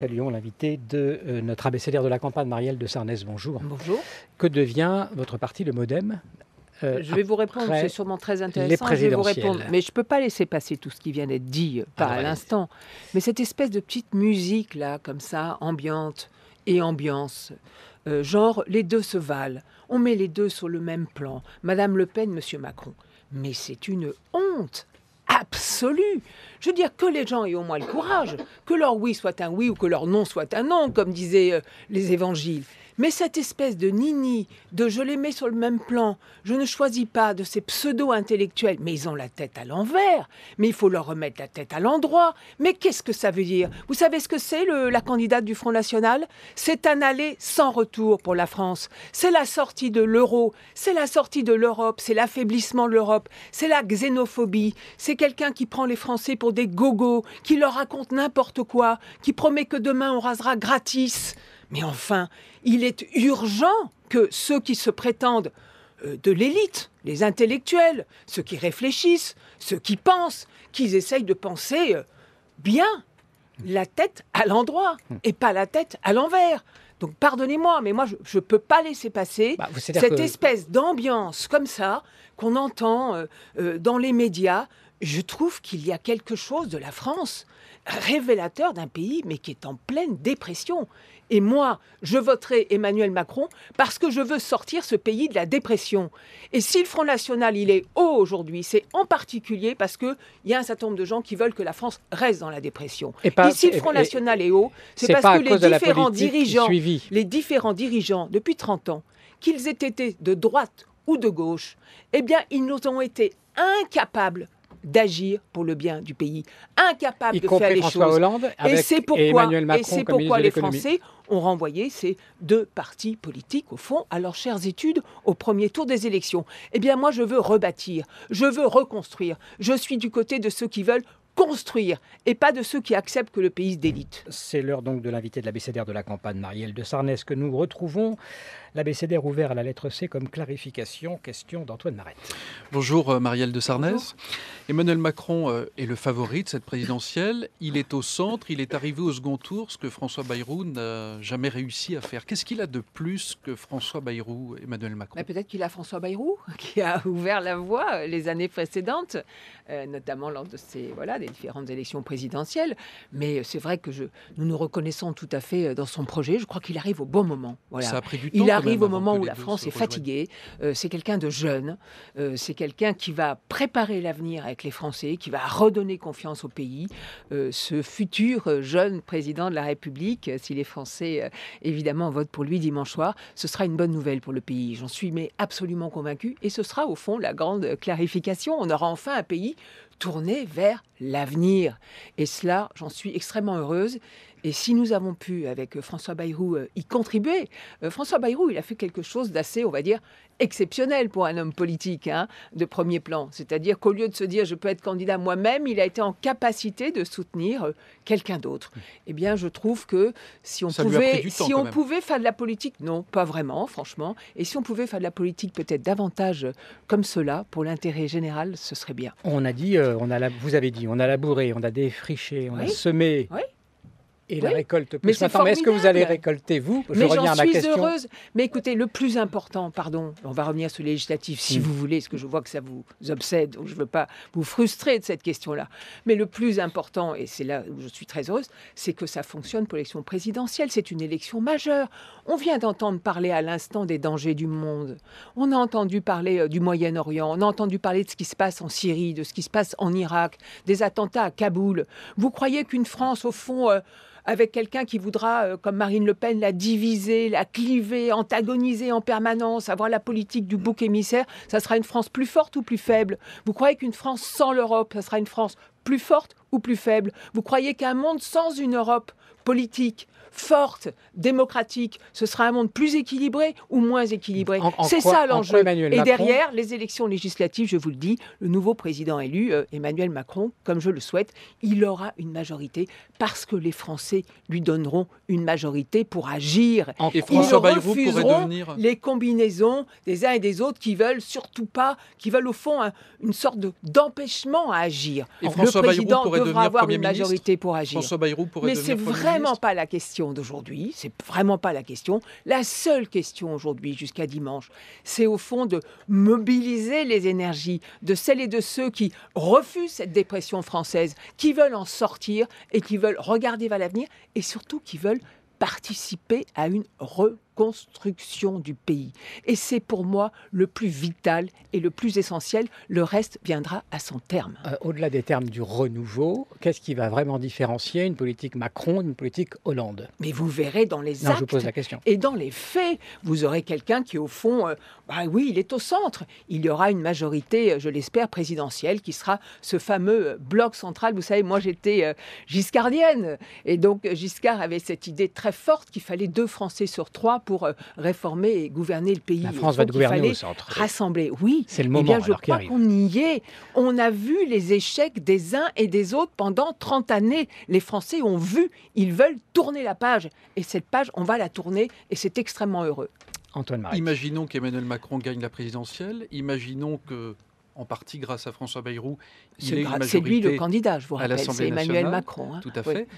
Saluons l'invité de notre abécédaire de la campagne, Marielle de Sarnez. Bonjour. Bonjour. Que devient votre parti, le MoDem Je vais vous répondre, c'est sûrement très intéressant. les Je vais vous présidentielles. répondre, mais je ne peux pas laisser passer tout ce qui vient d'être dit, pas Alors, à allez-y. l'instant. Mais cette espèce de petite musique là, comme ça, ambiante et ambiance, genre les deux se valent. On met les deux sur le même plan. Madame Le Pen, Monsieur Macron. Mais c'est une honte absolue. Je veux dire que les gens aient au moins le courage, que leur oui soit un oui ou que leur non soit un non, comme disaient les évangiles. Mais cette espèce de nini, de je les mets sur le même plan, je ne choisis pas de ces pseudo-intellectuels, mais ils ont la tête à l'envers, mais il faut leur remettre la tête à l'endroit. Mais qu'est-ce que ça veut dire? Vous savez ce que c'est la candidate du Front National? C'est un aller sans retour pour la France. C'est la sortie de l'euro, c'est la sortie de l'Europe, c'est l'affaiblissement de l'Europe, c'est la xénophobie. C'est quelqu'un qui prend les Français pour des gogos, qui leur raconte n'importe quoi, qui promet que demain on rasera gratis. Mais enfin, il est urgent que ceux qui se prétendent de l'élite, les intellectuels, ceux qui réfléchissent, ceux qui pensent, qu'ils essayent de penser bien, la tête à l'endroit et pas la tête à l'envers. Donc pardonnez-moi, mais moi je ne peux pas laisser passer cette espèce d'ambiance comme ça qu'on entend dans les médias. Je trouve qu'il y a quelque chose de la France révélateur d'un pays, mais qui est en pleine dépression. Et moi, je voterai Emmanuel Macron parce que je veux sortir ce pays de la dépression. Et si le Front National, il est haut aujourd'hui, c'est en particulier parce qu'il y a un certain nombre de gens qui veulent que la France reste dans la dépression. Et si le Front National est haut, c'est parce que les différents dirigeants, depuis 30 ans, qu'ils aient été de droite ou de gauche, eh bien, ils nous ont été incapables d'agir pour le bien du pays, incapable de faire les François choses. Hollande Et c'est pourquoi les l'économie. Français ont renvoyé ces deux partis politiques, au fond, à leurs chères études au premier tour des élections. Eh bien, moi, je veux rebâtir, je veux reconstruire. Je suis du côté de ceux qui veulent construire et pas de ceux qui acceptent que le pays se délite. C'est l'heure donc de l'invité de l'abécédaire de la campagne, Marielle de Sarnez, que nous retrouvons. L'abécédaire ouvert à la lettre C comme clarification. Question d'Antoine Marette. Bonjour Marielle de Sarnez. Bonjour. Emmanuel Macron est le favori de cette présidentielle. Il est au centre, il est arrivé au second tour, ce que François Bayrou n'a jamais réussi à faire. Qu'est-ce qu'il a de plus que François Bayrou, Emmanuel Macron? Peut-être qu'il a François Bayrou qui a ouvert la voie les années précédentes, notamment lors de des différentes élections présidentielles. Mais c'est vrai que nous nous reconnaissons tout à fait dans son projet. Je crois qu'il arrive au bon moment. Voilà. Ça a pris du temps. Il arrive au moment où la France est fatiguée. C'est quelqu'un de jeune. C'est quelqu'un qui va préparer l'avenir avec les Français, qui va redonner confiance au pays. Ce futur jeune président de la République, si les Français, évidemment, votent pour lui dimanche soir, ce sera une bonne nouvelle pour le pays. J'en suis absolument convaincu. Et ce sera, au fond, la grande clarification. On aura enfin un pays tourné vers l'avenir. Et cela, j'en suis extrêmement heureuse. Et si nous avons pu, avec François Bayrou, y contribuer, François Bayrou, il a fait quelque chose d'assez, on va dire, exceptionnel pour un homme politique, de premier plan. C'est-à-dire qu'au lieu de se dire « je peux être candidat moi-même », il a été en capacité de soutenir quelqu'un d'autre. Eh bien, je trouve que si on pouvait faire de la politique, non, pas vraiment, franchement, et si on pouvait faire de la politique peut-être davantage comme cela, pour l'intérêt général, ce serait bien. On a dit, vous avez dit, on a labouré, on a défriché, on a semé. Oui. Et la récolte peut Mais se faire. Mais est-ce que vous allez récolter, vous? Je reviens à ma question. Heureuse. Mais écoutez, le plus important, pardon, on va revenir sur les législatives, si vous voulez, parce que je vois que ça vous obsède, donc je ne veux pas vous frustrer de cette question-là. Mais le plus important, et c'est là où je suis très heureuse, c'est que ça fonctionne pour l'élection présidentielle. C'est une élection majeure. On vient d'entendre parler à l'instant des dangers du monde. On a entendu parler du Moyen-Orient. On a entendu parler de ce qui se passe en Syrie, de ce qui se passe en Irak, des attentats à Kaboul. Vous croyez qu'une France, au fond, avec quelqu'un qui voudra, comme Marine Le Pen, la diviser, la cliver, antagoniser en permanence, avoir la politique du bouc émissaire, ça sera une France plus forte ou plus faible? Vous croyez qu'une France sans l'Europe, ça sera une France plus forte ou plus faible? Vous croyez qu'un monde sans une Europe politique, forte, démocratique, ce sera un monde plus équilibré ou moins équilibré? C'est ça l'enjeu. Et derrière, les élections législatives, je vous le dis, le nouveau président élu, Emmanuel Macron, comme je le souhaite, il aura une majorité parce que les Français lui donneront une majorité pour agir. Et François Bayrou pourrait devenir les combinaisons des uns et des autres qui veulent surtout pas, qui veulent au fond une sorte d'empêchement à agir. Et François Bayrou pourrait devra devenir avoir Premier une ministre. majorité pour agir. François Bayrou pourrait Mais devenir c'est Premier vraiment vraiment pas la question d'aujourd'hui, c'est vraiment pas la question. La seule question aujourd'hui, jusqu'à dimanche, c'est au fond de mobiliser les énergies de celles et de ceux qui refusent cette dépression française, qui veulent en sortir et qui veulent regarder vers l'avenir et surtout qui veulent participer à une reconstruction du pays. Et c'est pour moi le plus vital et le plus essentiel. Le reste viendra à son terme. Au-delà des termes du renouveau, qu'est-ce qui va vraiment différencier une politique Macron d'une politique Hollande? Mais vous verrez dans les Non, actes je vous pose la question. et dans les faits, vous aurez quelqu'un qui, au fond, oui, il est au centre. Il y aura une majorité, je l'espère, présidentielle, qui sera ce fameux bloc central. Vous savez, moi, j'étais giscardienne. Et donc, Giscard avait cette idée très forte qu'il fallait 2 Français sur 3 pour réformer et gouverner le pays. La France va gouverner au centre. Rassembler, oui. C'est le moment, Eh bien, je alors, qui crois arrive. qu'on y est. On a vu les échecs des uns et des autres pendant 30 années. Les Français ont vu, ils veulent tourner la page. Et cette page, on va la tourner et c'est extrêmement heureux. Antoine Marek. Imaginons qu'Emmanuel Macron gagne la présidentielle. Imaginons que, en partie grâce à François Bayrou, il ait une majorité C'est lui le candidat, je vous à rappelle. l'Assemblée C'est Emmanuel nationale. Macron. Hein. Tout à Oui. fait.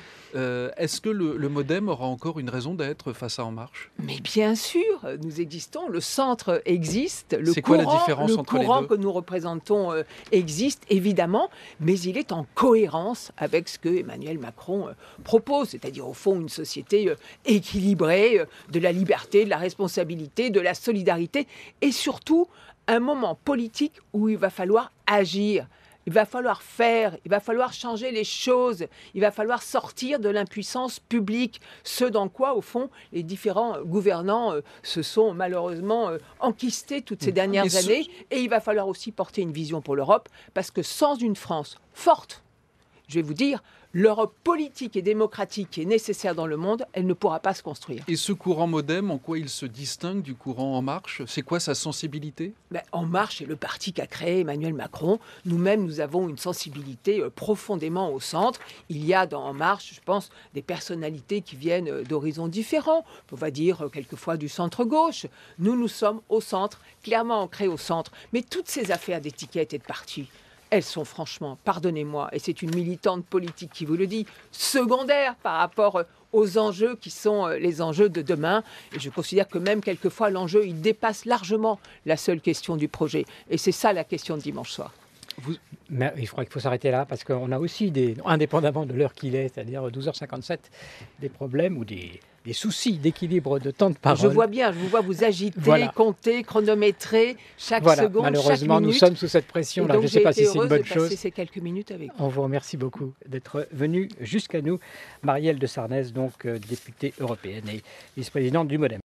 Est-ce que le MoDem aura encore une raison d'être face à En Marche? Mais bien sûr, nous existons, le centre existe, le C'est quoi la courant, différence le entre les courant deux que nous représentons existe évidemment, mais il est en cohérence avec ce que Emmanuel Macron propose, c'est-à-dire au fond une société équilibrée, de la liberté, de la responsabilité, de la solidarité et surtout un moment politique où il va falloir agir. Il va falloir faire, il va falloir changer les choses, il va falloir sortir de l'impuissance publique, ce dans quoi, au fond, les différents gouvernants se sont malheureusement enquistés toutes ces dernières années. Et il va falloir aussi porter une vision pour l'Europe, parce que sans une France forte, je vais vous dire, l'Europe politique et démocratique qui est nécessaire dans le monde, elle ne pourra pas se construire. Et ce courant MoDem, en quoi il se distingue du courant En Marche? C'est quoi sa sensibilité? En Marche, c'est le parti qu'a créé Emmanuel Macron. Nous-mêmes, nous avons une sensibilité profondément au centre. Il y a dans En Marche, je pense, des personnalités qui viennent d'horizons différents. On va dire quelquefois du centre-gauche. Nous sommes au centre, clairement ancrés au centre. Mais toutes ces affaires d'étiquette et de parti, elles sont franchement, pardonnez-moi, et c'est une militante politique qui vous le dit, secondaires par rapport aux enjeux qui sont les enjeux de demain. Et je considère que même quelquefois, l'enjeu, il dépasse largement la seule question du projet. Et c'est ça la question de dimanche soir. Mais il faut s'arrêter là parce qu'on a aussi, indépendamment de l'heure qu'il est, c'est-à-dire 12h57, des problèmes ou des soucis d'équilibre de temps de parole. Je vois bien, je vous vois vous agiter, Voilà. compter, chronométrer chaque Voilà, seconde, malheureusement, chaque minute. nous sommes sous cette pression-là. Je ne sais pas si c'est une bonne de chose. passer ces quelques minutes avec vous. On vous remercie beaucoup d'être venu jusqu'à nous. Marielle de Sarnez, donc députée européenne et vice-présidente du MoDem.